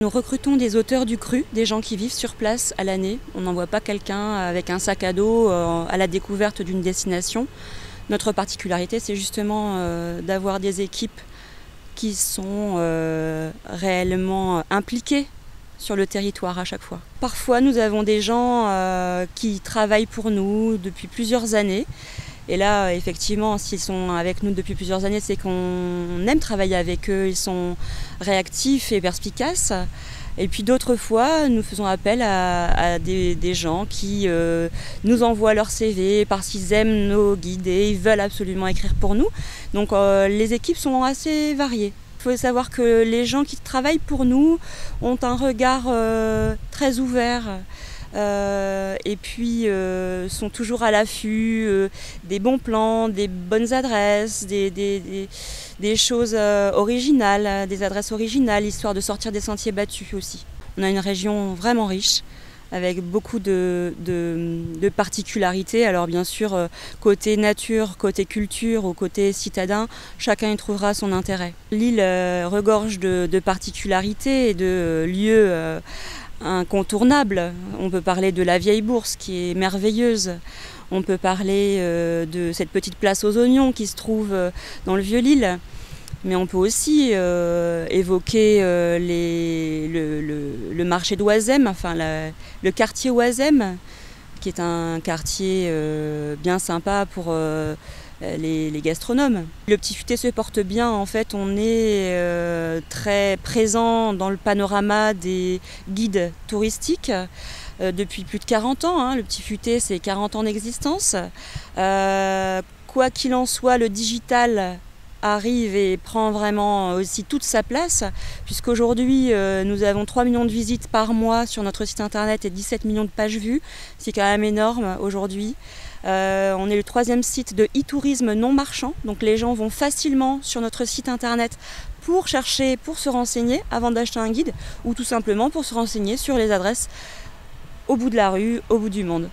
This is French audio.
Nous recrutons des auteurs du cru, des gens qui vivent sur place à l'année. On n'envoie pas quelqu'un avec un sac à dos à la découverte d'une destination. Notre particularité, c'est justement d'avoir des équipes qui sont réellement impliquées sur le territoire à chaque fois. Parfois, nous avons des gens qui travaillent pour nous depuis plusieurs années. Et là, effectivement, s'ils sont avec nous depuis plusieurs années, c'est qu'on aime travailler avec eux. Ils sont réactifs et perspicaces. Et puis d'autres fois, nous faisons appel à des gens qui nous envoient leur CV parce qu'ils aiment nos guides et ils veulent absolument écrire pour nous. Donc les équipes sont assez variées. Il faut savoir que les gens qui travaillent pour nous ont un regard très ouvert. Et puis sont toujours à l'affût des bons plans, des bonnes adresses, des choses originales, des adresses originales, histoire de sortir des sentiers battus aussi. On a une région vraiment riche, avec beaucoup de particularités. Alors bien sûr, côté nature, côté culture ou côté citadin, chacun y trouvera son intérêt. L'île regorge de particularités et de lieux incontournable. On peut parler de la vieille bourse qui est merveilleuse. On peut parler de cette petite place aux oignons qui se trouve dans le Vieux-Lille. Mais on peut aussi évoquer le marché d'Oisem, enfin le quartier Oisem, qui est un quartier bien sympa pour les gastronomes. Le Petit Futé se porte bien, en fait on est très présent dans le panorama des guides touristiques depuis plus de 40 ans. Le Petit Futé, c'est 40 ans d'existence. Quoi qu'il en soit, le digital arrive et prend vraiment aussi toute sa place, puisqu'aujourd'hui nous avons 3 millions de visites par mois sur notre site internet et 17 millions de pages vues. C'est quand même énorme aujourd'hui. On est le 3e site de e-tourisme non marchand, donc les gens vont facilement sur notre site internet pour chercher, pour se renseigner avant d'acheter un guide, ou tout simplement pour se renseigner sur les adresses au bout de la rue, au bout du monde.